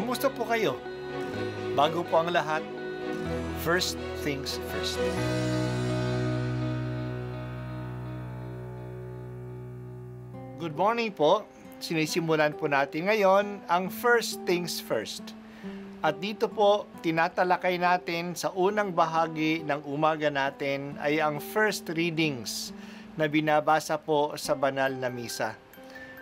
Kamusta po kayo? Bago po ang lahat, first things first. Good morning po. Sinisimulan po natin ngayon ang first things first. At dito po, tinatalakay natin sa unang bahagi ng umaga natin ay ang first readings na binabasa po sa banal na misa.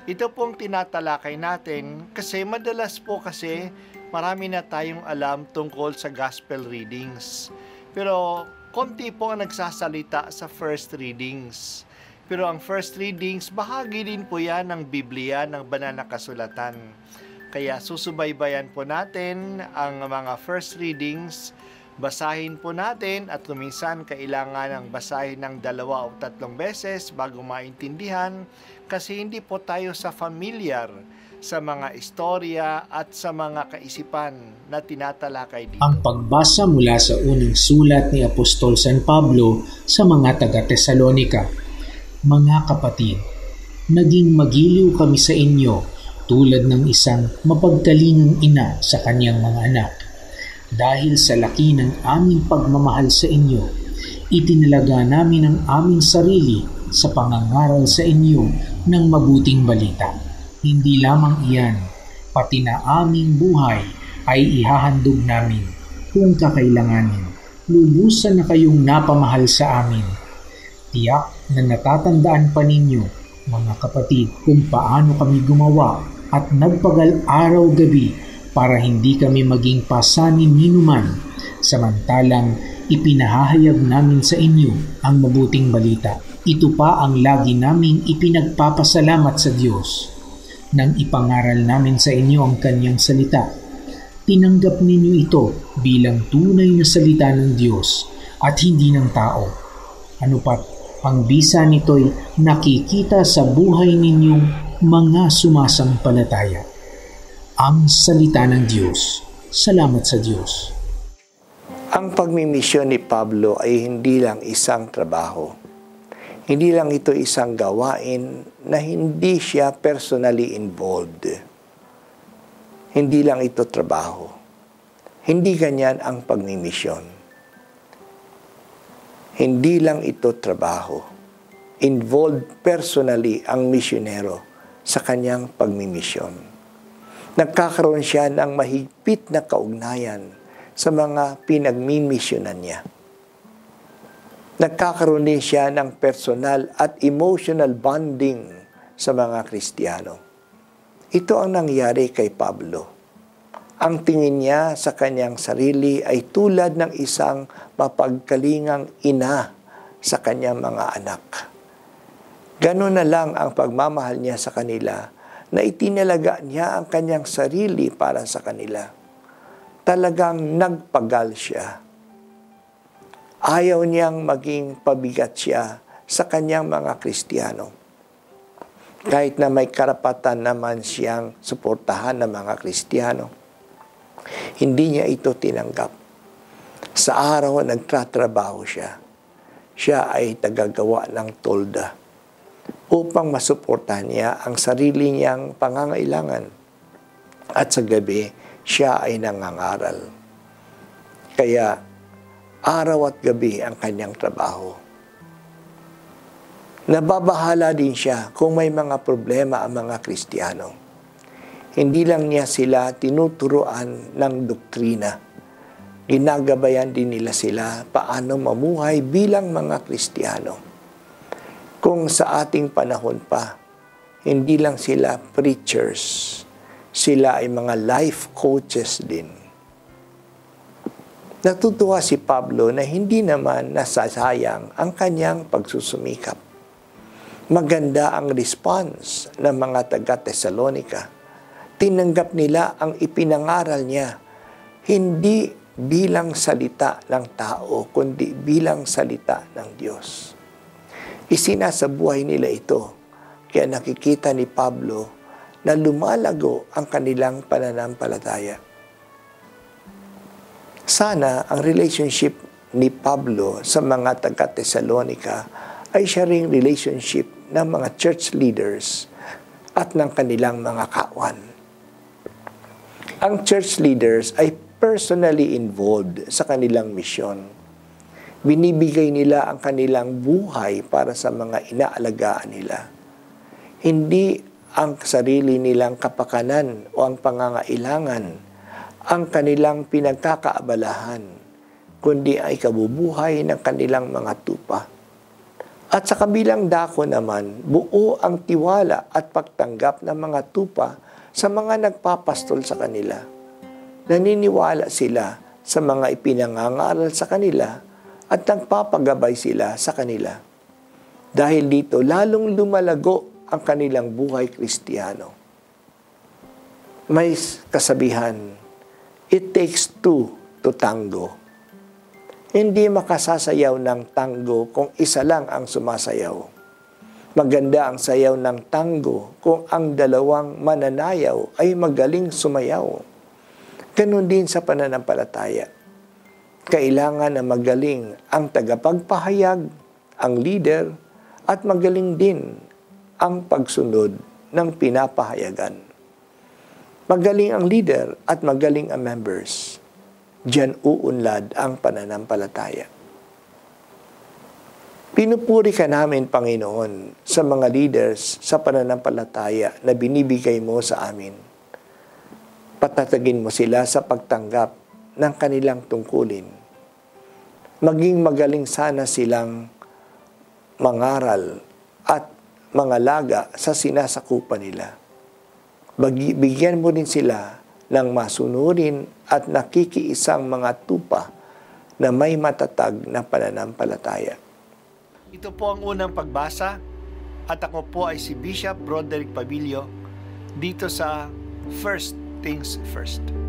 Ito pong tinatalakay natin kasi madalas po kasi marami na tayong alam tungkol sa gospel readings. Pero konti po ang nagsasalita sa first readings. Pero ang first readings, bahagi din po yan ng Biblia, ng banal na kasulatan. Kaya susubaybayan po natin ang mga first readings, basahin po natin at minsan kailangan ng basahin ng 2 o 3 beses bago maintindihan kasi hindi po tayo familiar sa mga istorya at sa mga kaisipan na tinatalakay dito. Ang pagbasa mula sa unang sulat ni Apostol San Pablo sa mga taga-Tesalonika. Mga kapatid, naging magiliw kami sa inyo tulad ng isang mapagkalingang ina sa kanyang mga anak. Dahil sa laki ng aming pagmamahal sa inyo, itinalaga namin ang aming sarili sa pangangaral sa inyo ng mabuting balita. Hindi lamang iyan, pati na aming buhay ay ihahandog namin kung kakailanganin. Lubusan na kayong napamahal sa amin. Tiyak na natatandaan pa ninyo, mga kapatid, kung paano kami gumawa at nagpagal araw-gabi para hindi kami maging pasani-ninuman, samantalang ipinahahayag namin sa inyo ang mabuting balita. Ito pa ang lagi naming ipinagpapasalamat sa Diyos. Nang ipangaral namin sa inyo ang kanyang salita, tinanggap ninyo ito bilang tunay na salita ng Diyos at hindi ng tao. Ano pat, ang bisa nito'y nakikita sa buhay ninyong mga sumasampalataya. Ang salita ng Diyos. Salamat sa Diyos. Ang pagmimisyon ni Pablo ay hindi lang isang trabaho. Hindi lang ito isang gawain na hindi siya personally involved. Hindi lang ito trabaho. Hindi ganyan ang pagmimisyon. Hindi lang ito trabaho. Involved personally ang misyonero sa kanyang pagmimisyon. Nagkakaroon siya ng mahigpit na kaugnayan sa mga pinagmimisyonan niya. Nagkakaroon din siya ng personal at emotional bonding sa mga Kristiyano. Ito ang nangyari kay Pablo. Ang tingin niya sa kanyang sarili ay tulad ng isang mapagkalingang ina sa kanyang mga anak. Ganun na lang ang pagmamahal niya sa kanila na itinalaga niya ang kanyang sarili para sa kanila. Talagang nagpagal siya. Ayaw niyang maging pabigat siya sa kanyang mga Kristiyano. Kahit na may karapatan naman siyang suportahan ng mga Kristiyano, hindi niya ito tinanggap. Sa araw nagtatrabaho siya, siya ay tagagawa ng tolda upang masuportahan niya ang sarili niyang pangangailangan. At sa gabi, siya ay nangangaral. Kaya, araw at gabi ang kanyang trabaho. Nababahala din siya kung may mga problema ang mga Kristiyano. Hindi lang niya sila tinuturuan ng doktrina. Ginagabayan din nila sila paano mamuhay bilang mga Kristiyano. Kung sa ating panahon pa, hindi lang sila preachers, sila ay mga life coaches din. Natutuwa si Pablo na hindi naman nasasayang ang kanyang pagsusumikap. Maganda ang response ng mga taga-Tesalonika. Tinanggap nila ang ipinangaral niya, hindi bilang salita ng tao, kundi bilang salita ng Diyos. Isinasabuhay nila ito, kaya nakikita ni Pablo na lumalago ang kanilang pananampalataya. Sana ang relationship ni Pablo sa mga taga-Tesalonika ay siya ring relationship ng mga church leaders at ng kanilang mga kawan. ang church leaders ay personally involved sa kanilang misyon. Binibigay nila ang kanilang buhay para sa mga inaalagaan nila. Hindi ang sarili nilang kapakanan o ang pangangailangan ang kanilang pinagkakaabalahan, kundi ay kabubuhay ng kanilang mga tupa. At sa kabilang dako naman, buo ang tiwala at pagtanggap ng mga tupa sa mga nagpapastol sa kanila. Naniniwala sila sa mga ipinangangaral sa kanila at nagpapagabay sila sa kanila. Dahil dito, lalong lumalago ang kanilang buhay Kristiyano. May kasabihan, it takes two to tango. Hindi makasasayaw ng tango kung isa lang ang sumasayaw. Maganda ang sayaw ng tango kung ang dalawang mananayaw ay magaling sumayaw. Ganon din sa pananampalataya. Kailangan na magaling ang tagapagpahayag, ang leader, at magaling din ang pagsunod ng pinapahayagan. Magaling ang leader at magaling ang members. Diyan uunlad ang pananampalataya. Pinupuri ka namin, Panginoon, sa mga leaders sa pananampalataya na binibigay mo sa amin. Patatagin mo sila sa pagtanggap ng kanilang tungkulin. Maging magaling sana silang mangaral at mangalaga sa sinasakupan nila. Bigyan mo rin sila ng masunurin at nakikiisang mga tupa na may matatag na pananampalataya. Ito po ang unang pagbasa at ako po ay si Bishop Broderick Pabilio dito sa First Things First.